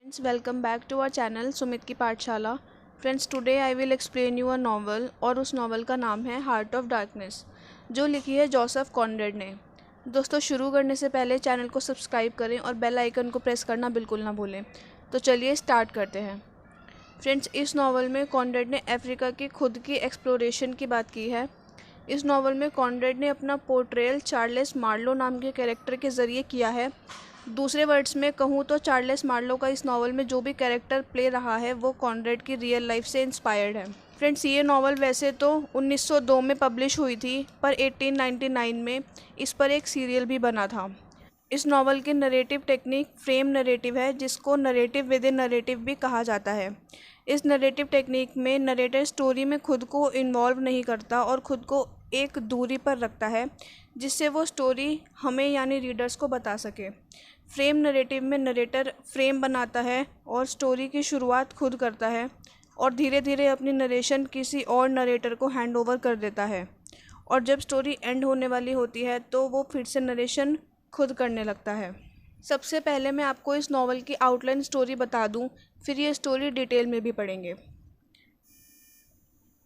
Friends, welcome back to our channel Sumit की पाठशाला। Friends, today I will explain you a novel और उस novel का नाम है हार्ट ऑफ डार्कनेस, जो लिखी है जोसेफ कॉनरेड ने। दोस्तों, शुरू करने से पहले चैनल को सब्सक्राइब करें और बेल आइकन को प्रेस करना बिल्कुल ना भूलें। तो चलिए स्टार्ट करते हैं। फ्रेंड्स, इस नॉवल में कॉनरेड ने अफ्रीका की खुद की एक्सप्लोरेशन की बात की है। इस नॉवल में कॉनरेड ने अपना पोर्ट्रेयल चार्ल्स मार्लो नाम के कैरेक्टर के ज़रिए किया है। दूसरे वर्ड्स में कहूँ तो चार्ल्स मार्लो का इस नॉवल में जो भी कैरेक्टर प्ले रहा है वो कॉनरेड की रियल लाइफ से इंस्पायर्ड है। फ्रेंड्स, ये नॉवल वैसे तो 1902 में पब्लिश हुई थी, पर 1899 में इस पर एक सीरियल भी बना था। इस नॉवल की नरेटिव टेक्निक फ्रेम नरेटिव है, जिसको नरेटिव विद इन नरेटिव भी कहा जाता है। इस नरेटिव टेक्निक में नरेटर स्टोरी में खुद को इन्वॉल्व नहीं करता और खुद को एक दूरी पर रखता है, जिससे वो स्टोरी हमें यानी रीडर्स को बता सके। फ्रेम नरेटिव में नरेटर फ्रेम बनाता है और स्टोरी की शुरुआत खुद करता है और धीरे धीरे अपनी नरेशन किसी और नरेटर को हैंड ओवर कर देता है, और जब स्टोरी एंड होने वाली होती है तो वो फिर से नरेशन खुद करने लगता है। सबसे पहले मैं आपको इस नॉवल की आउटलाइन स्टोरी बता दूं, फिर ये स्टोरी डिटेल में भी पढ़ेंगे।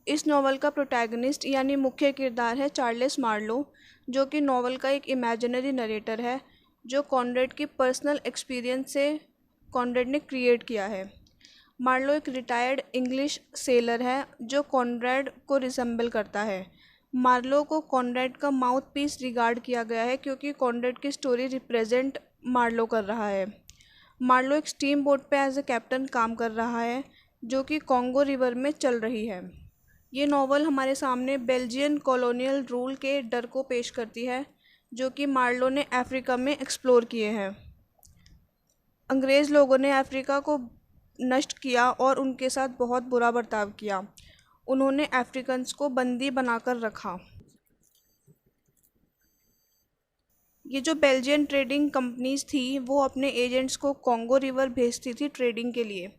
इस नॉवल का प्रोटैगनिस्ट यानी मुख्य किरदार है चार्ल्स मार्लो, जो कि नॉवल का एक इमेजिनरी नरेटर है जो कॉनरेड की पर्सनल एक्सपीरियंस से कॉनरेड ने क्रिएट किया है। मार्लो एक रिटायर्ड इंग्लिश सेलर है जो कॉनरेड को रिसेंबल करता है। मार्लो को कॉनरेड का माउथ पीस रिगार्ड किया गया है क्योंकि कॉनरेड की स्टोरी रिप्रेजेंट मार्लो कर रहा है। मार्लो एक स्टीम बोट पे एज ए कैप्टन काम कर रहा है जो कि कॉन्गो रिवर में चल रही है। ये नॉवल हमारे सामने बेल्जियन कॉलोनियल रूल के डर को पेश करती है जो कि मार्लो ने अफ्रीका में एक्सप्लोर किए हैं। अंग्रेज़ लोगों ने अफ्रीका को नष्ट किया और उनके साथ बहुत बुरा बर्ताव किया। उन्होंने अफ्रीकन्स को बंदी बनाकर रखा। ये जो बेल्जियन ट्रेडिंग कंपनीज थी वो अपने एजेंट्स को कॉन्गो रिवर भेजती थी ट्रेडिंग के लिए।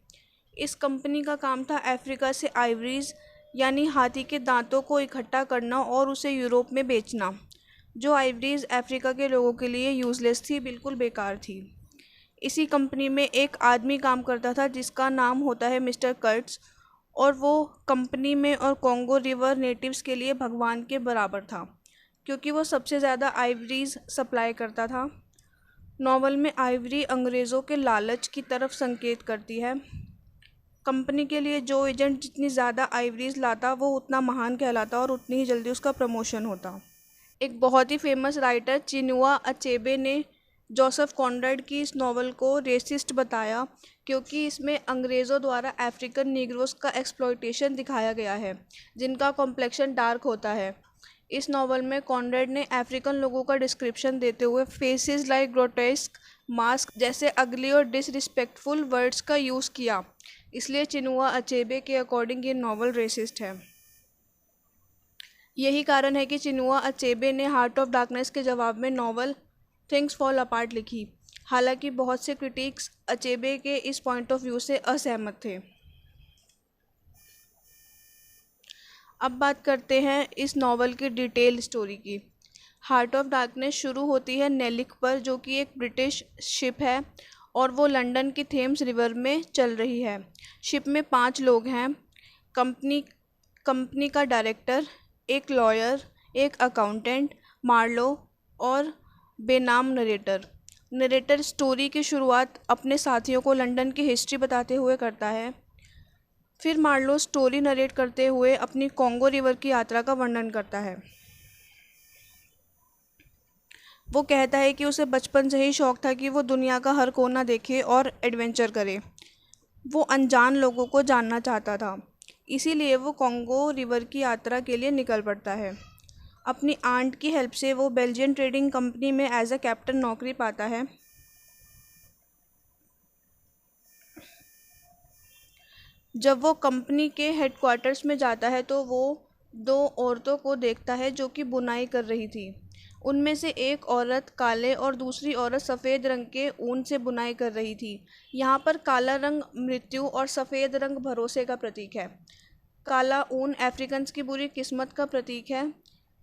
इस कंपनी का काम था अफ्रीका से आइवरीज यानी हाथी के दांतों को इकट्ठा करना और उसे यूरोप में बेचना। जो आइवरीज अफ्रीका के लोगों के लिए यूज़लेस थी, बिल्कुल बेकार थी। इसी कंपनी में एक आदमी काम करता था जिसका नाम होता है मिस्टर कर्ट्स, और वो कंपनी में और कॉन्गो रिवर नेटिव्स के लिए भगवान के बराबर था क्योंकि वो सबसे ज़्यादा आइवरीज सप्लाई करता था। नॉवल में आइवरी अंग्रेज़ों के लालच की तरफ संकेत करती है। कंपनी के लिए जो एजेंट जितनी ज़्यादा आइवरीज लाता वो उतना महान कहलाता और उतनी ही जल्दी उसका प्रमोशन होता। एक बहुत ही फेमस राइटर चिनुआ अचेबे ने जोसेफ कॉनरेड की इस नॉवल को रेसिस्ट बताया क्योंकि इसमें अंग्रेज़ों द्वारा अफ्रीकन नीग्रोस का एक्सप्लॉयटेशन दिखाया गया है जिनका कॉम्प्लेक्शन डार्क होता है। इस नॉवल में कॉनरेड ने अफ्रीकन लोगों का डिस्क्रिप्शन देते हुए फेसेस लाइक ग्रोटेस्क मास्क जैसे अगली और डिसरिस्पेक्टफुल वर्ड्स का यूज़ किया, इसलिए चिनुआ अचेबे के अकॉर्डिंग ये नॉवल रेसिस्ट है। यही कारण है कि चिनुआ अचेबे ने हार्ट ऑफ डार्कनेस के जवाब में नॉवल थिंग्स फॉल अपार्ट लिखी। हालांकि बहुत से क्रिटिक्स अचेबे के इस पॉइंट ऑफ व्यू से असहमत थे। अब बात करते हैं इस नॉवल की डिटेल स्टोरी की। हार्ट ऑफ डार्कनेस शुरू होती है नेलिक पर, जो कि एक ब्रिटिश शिप है और वो लंदन की थेम्स रिवर में चल रही है। शिप में 5 लोग हैं। कंपनी का डायरेक्टर, एक लॉयर, एक अकाउंटेंट, मार्लो और बेनाम नरेटर। नरेटर स्टोरी की शुरुआत अपने साथियों को लंदन की हिस्ट्री बताते हुए करता है। फिर मार्लो स्टोरी नरेट करते हुए अपनी कॉन्गो रिवर की यात्रा का वर्णन करता है। वो कहता है कि उसे बचपन से ही शौक था कि वो दुनिया का हर कोना देखे और एडवेंचर करे। वो अनजान लोगों को जानना चाहता था, इसीलिए वो कॉन्गो रिवर की यात्रा के लिए निकल पड़ता है। अपनी आंट की हेल्प से वो बेल्जियन ट्रेडिंग कंपनी में एज अ कैप्टन नौकरी पाता है। जब वो कंपनी के हेडक्वार्टर्स में जाता है तो वो 2 औरतों को देखता है जो कि बुनाई कर रही थी। उनमें से एक औरत काले और दूसरी औरत सफ़ेद रंग के ऊन से बुनाई कर रही थी। यहाँ पर काला रंग मृत्यु और सफ़ेद रंग भरोसे का प्रतीक है। काला ऊन अफ्रीकन्स की बुरी किस्मत का प्रतीक है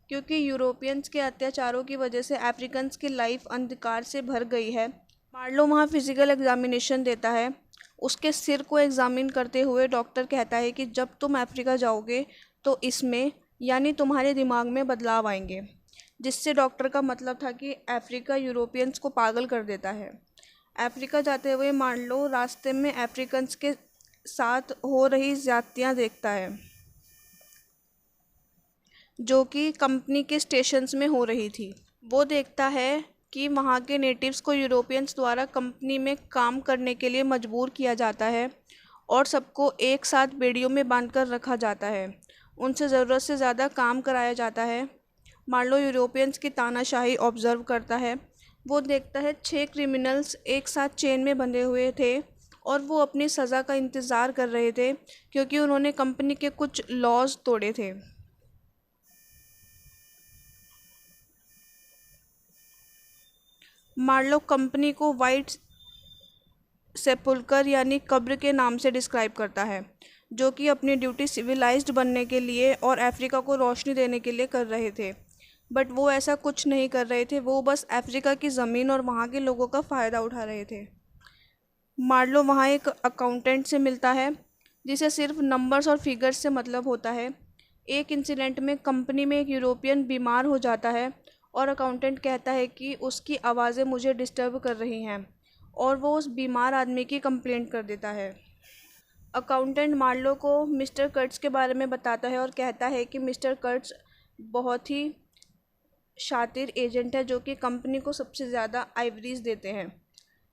क्योंकि यूरोपियंस के अत्याचारों की वजह से अफ्रीकन्स की लाइफ अंधकार से भर गई है। मार्लो वहाँ फिजिकल एग्जामिनेशन देता है। उसके सिर को एग्जामिन करते हुए डॉक्टर कहता है कि जब तुम अफ्रीका जाओगे तो इसमें यानी तुम्हारे दिमाग में बदलाव आएंगे, जिससे डॉक्टर का मतलब था कि अफ्रीका यूरोपियंस को पागल कर देता है। अफ्रीका जाते हुए मार्लो रास्ते में अफ्रीकन्स के साथ हो रही ज्यादतियाँ देखता है जो कि कंपनी के स्टेशंस में हो रही थी। वो देखता है कि वहाँ के नेटिव्स को यूरोपियंस द्वारा कंपनी में काम करने के लिए मजबूर किया जाता है और सबको एक साथ बेड़ियों में बांधकर रखा जाता है। उनसे ज़रूरत से ज़्यादा काम कराया जाता है। मार्लो यूरोपियंस की तानाशाही ऑब्जर्व करता है। वो देखता है 6 क्रिमिनल्स एक साथ चेन में बंधे हुए थे और वो अपनी सज़ा का इंतज़ार कर रहे थे क्योंकि उन्होंने कंपनी के कुछ लॉज तोड़े थे। मार्लो कंपनी को वाइट सेपुल्कर यानी कब्र के नाम से डिस्क्राइब करता है, जो कि अपनी ड्यूटी सिविलाइज्ड बनने के लिए और अफ्रीका को रोशनी देने के लिए कर रहे थे। बट वो ऐसा कुछ नहीं कर रहे थे, वो बस अफ्रीका की ज़मीन और वहाँ के लोगों का फ़ायदा उठा रहे थे। मार्लो वहाँ एक अकाउंटेंट से मिलता है जिसे सिर्फ नंबर्स और फिगर्स से मतलब होता है। एक इंसिडेंट में कंपनी में एक यूरोपियन बीमार हो जाता है और अकाउंटेंट कहता है कि उसकी आवाज़ें मुझे डिस्टर्ब कर रही हैं और वो उस बीमार आदमी की कंप्लेंट कर देता है। अकाउंटेंट मार्लो को मिस्टर कर्ट्स के बारे में बताता है और कहता है कि मिस्टर कर्ट्स बहुत ही शातिर एजेंट है जो कि कंपनी को सबसे ज़्यादा आइवरीज देते हैं।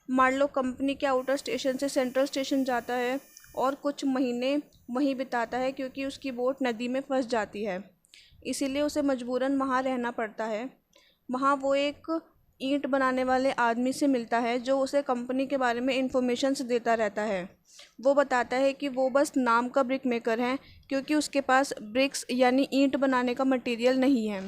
मार्लो कंपनी के आउटर स्टेशन से सेंट्रल स्टेशन जाता है और कुछ महीने वहीं बिताता है क्योंकि उसकी बोट नदी में फंस जाती है, इसीलिए उसे मजबूरन वहाँ रहना पड़ता है। वहाँ वो एक ईंट बनाने वाले आदमी से मिलता है जो उसे कंपनी के बारे में इंफॉर्मेशंस देता रहता है। वो बताता है कि वो बस नाम का ब्रिक मेकर है क्योंकि उसके पास ब्रिक्स यानी ईंट बनाने का मटेरियल नहीं है।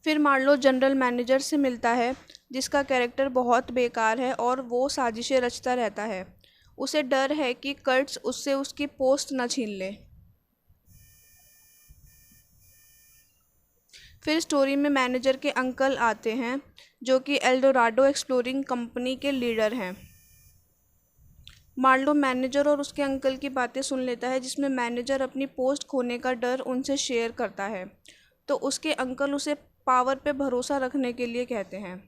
फिर मार्लो जनरल मैनेजर से मिलता है जिसका कैरेक्टर बहुत बेकार है और वो साजिशें रचता रहता है। उसे डर है कि कर्ट्स उससे उसकी पोस्ट न छीन ले। फिर स्टोरी में मैनेजर के अंकल आते हैं जो कि एल्डोराडो एक्सप्लोरिंग कंपनी के लीडर हैं। मार्लो मैनेजर और उसके अंकल की बातें सुन लेता है जिसमें मैनेजर अपनी पोस्ट खोने का डर उनसे शेयर करता है, तो उसके अंकल उसे पावर पे भरोसा रखने के लिए कहते हैं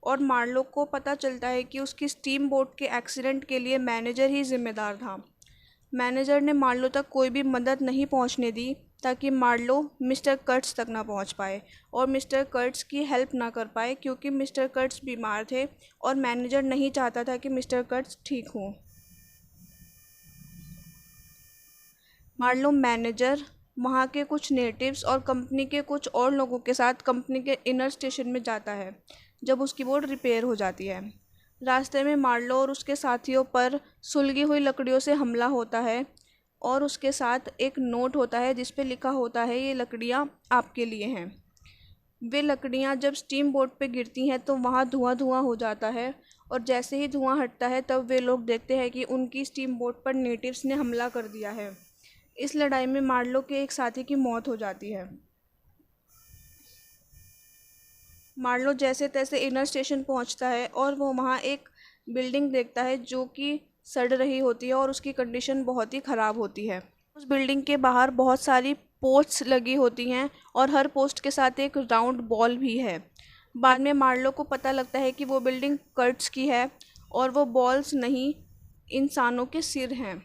और मार्लो को पता चलता है कि उसकी स्टीम बोट के एक्सीडेंट के लिए मैनेजर ही जिम्मेदार था। मैनेजर ने मार्लो तक कोई भी मदद नहीं पहुंचने दी ताकि मार्लो मिस्टर कर्ट्स तक ना पहुंच पाए और मिस्टर कर्ट्स की हेल्प ना कर पाए क्योंकि मिस्टर कर्ट्स बीमार थे और मैनेजर नहीं चाहता था कि मिस्टर कर्ट्स ठीक हों। मार्लो मैनेजर वहाँ के कुछ नेटिव्स और कंपनी के कुछ और लोगों के साथ कंपनी के इनर स्टेशन में जाता है जब उसकी बोट रिपेयर हो जाती है। रास्ते में मार्लो और उसके साथियों पर सुलगी हुई लकड़ियों से हमला होता है और उसके साथ एक नोट होता है जिस पे लिखा होता है ये लकड़ियाँ आपके लिए हैं। वे लकड़ियाँ जब स्टीम बोट पे गिरती हैं तो वहाँ धुआं धुआं हो जाता है और जैसे ही धुआं हटता है तब वे लोग देखते हैं कि उनकी स्टीम बोट पर नेटिव्स ने हमला कर दिया है। इस लड़ाई में मार्लो के एक साथी की मौत हो जाती है। मार्लो जैसे तैसे इनर स्टेशन पहुंचता है और वो वहाँ एक बिल्डिंग देखता है जो कि सड़ रही होती है और उसकी कंडीशन बहुत ही ख़राब होती है। उस बिल्डिंग के बाहर बहुत सारी पोस्ट्स लगी होती हैं और हर पोस्ट के साथ एक राउंड बॉल भी है। बाद में मार्लो को पता लगता है कि वो बिल्डिंग कर्ट्स की है और वो बॉल्स नहीं, इंसानों के सिर हैं।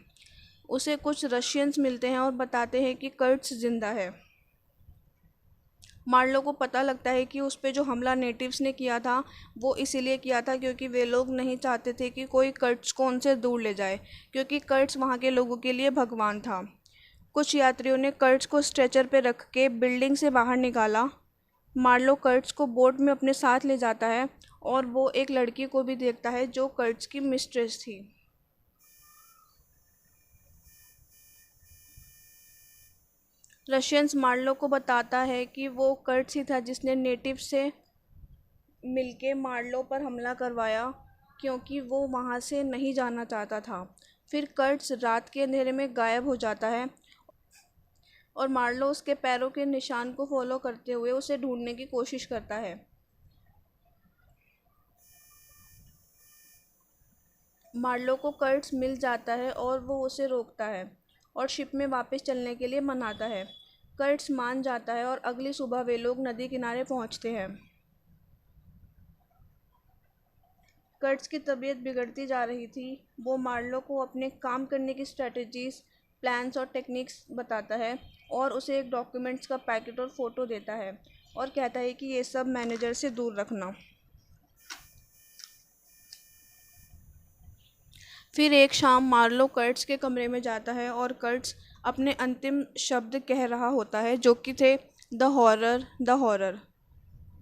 उसे कुछ रशियंस मिलते हैं और बताते हैं कि कर्ट्स जिंदा है। मार्लो को पता लगता है कि उस पे जो हमला नेटिव्स ने किया था वो इसीलिए किया था क्योंकि वे लोग नहीं चाहते थे कि कोई कर्ट्स को उनसे दूर ले जाए, क्योंकि कर्ट्स वहाँ के लोगों के लिए भगवान था। कुछ यात्रियों ने कर्ट्स को स्ट्रेचर पे रख के बिल्डिंग से बाहर निकाला। मार्लो कर्ट्स को बोट में अपने साथ ले जाता है और वो एक लड़की को भी देखता है जो कर्ट्स की मिस्ट्रेस थी। रशियंस मार्लो को बताता है कि वो कर्ट्स ही था जिसने नेटिव से मिलके मार्लो पर हमला करवाया क्योंकि वो वहाँ से नहीं जाना चाहता था। फिर कर्ट्स रात के अंधेरे में गायब हो जाता है और मार्लो उसके पैरों के निशान को फॉलो करते हुए उसे ढूंढने की कोशिश करता है। मार्लो को कर्ट्स मिल जाता है और वो उसे रोकता है और शिप में वापस चलने के लिए मनाता है। कर्ट्स मान जाता है और अगली सुबह वे लोग नदी किनारे पहुंचते हैं। कर्ट्स की तबीयत बिगड़ती जा रही थी। वो मार्लो को अपने काम करने की स्ट्रेटजीज, प्लान्स और टेक्निक्स बताता है और उसे एक डॉक्यूमेंट्स का पैकेट और फ़ोटो देता है और कहता है कि ये सब मैनेजर से दूर रखना। फिर एक शाम मार्लो कर्ट्स के कमरे में जाता है और कर्ट्स अपने अंतिम शब्द कह रहा होता है जो कि थे द हॉरर, द हॉरर।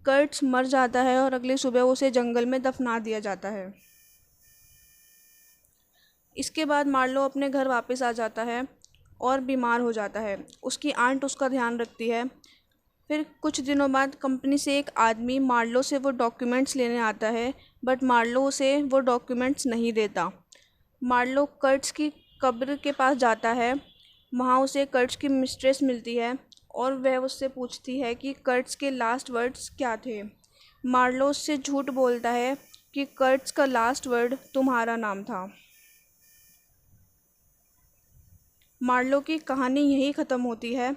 कर्ट्स मर जाता है और अगली सुबह उसे जंगल में दफना दिया जाता है। इसके बाद मार्लो अपने घर वापस आ जाता है और बीमार हो जाता है। उसकी आंट उसका ध्यान रखती है। फिर कुछ दिनों बाद कंपनी से एक आदमी मार्लो से वो डॉक्यूमेंट्स लेने आता है, बट मार्लो उसे वो डॉक्यूमेंट्स नहीं देता। मार्लो कर्ट्स की कब्र के पास जाता है। वहाँ उसे कर्ट्स की मिस्ट्रेस मिलती है और वह उससे पूछती है कि कर्ट्स के लास्ट वर्ड्स क्या थे। मार्लो उससे झूठ बोलता है कि कर्ट्स का लास्ट वर्ड तुम्हारा नाम था। मार्लो की कहानी यहीं ख़त्म होती है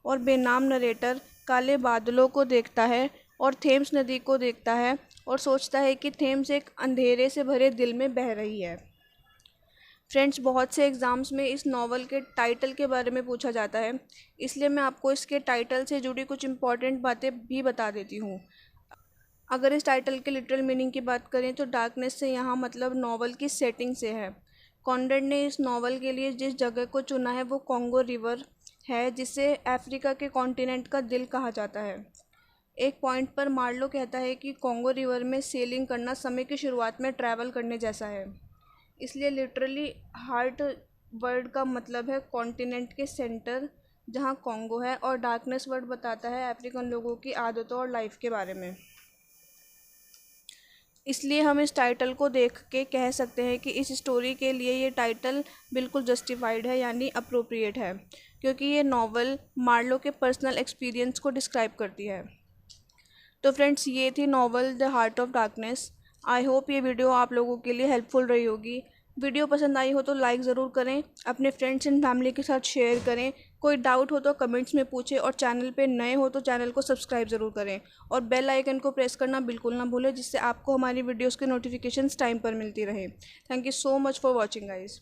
और बेनाम नरेटर काले बादलों को देखता है और थेम्स नदी को देखता है और सोचता है कि थेम्स एक अंधेरे से भरे दिल में बह रही है। फ्रेंड्स, बहुत से एग्ज़ाम्स में इस नावल के टाइटल के बारे में पूछा जाता है, इसलिए मैं आपको इसके टाइटल से जुड़ी कुछ इम्पॉर्टेंट बातें भी बता देती हूँ। अगर इस टाइटल के लिटरल मीनिंग की बात करें तो डार्कनेस से यहाँ मतलब नावल की सेटिंग से है। कॉनरेड ने इस नावल के लिए जिस जगह को चुना है वो कॉन्गो रिवर है, जिसे अफ्रीका के कॉन्टिनेंट का दिल कहा जाता है। एक पॉइंट पर मार्लो कहता है कि कॉन्गो रिवर में सेलिंग करना समय की शुरुआत में ट्रैवल करने जैसा है। इसलिए लिटरली हार्ट वर्ड का मतलब है कॉन्टिनेंट के सेंटर जहाँ कॉन्गो है, और डार्कनेस वर्ड बताता है अफ्रीकन लोगों की आदतों और लाइफ के बारे में। इसलिए हम इस टाइटल को देख के कह सकते हैं कि इस स्टोरी के लिए ये टाइटल बिल्कुल जस्टिफाइड है, यानी अप्रोप्रिएट है, क्योंकि ये नावल मार्लो के पर्सनल एक्सपीरियंस को डिस्क्राइब करती है। तो फ्रेंड्स, ये थी novel the heart of darkness. I hope ये वीडियो आप लोगों के लिए हेल्पफुल रही होगी। वीडियो पसंद आई हो तो लाइक ज़रूर करें, अपने फ्रेंड्स एंड फैमिली के साथ शेयर करें। कोई डाउट हो तो कमेंट्स में पूछें और चैनल पे नए हो तो चैनल को सब्सक्राइब ज़रूर करें और बेल आइकन को प्रेस करना बिल्कुल ना भूलें, जिससे आपको हमारी वीडियोज़ के नोटिफिकेशंस टाइम पर मिलती रहे। Thank you so much for watching guys.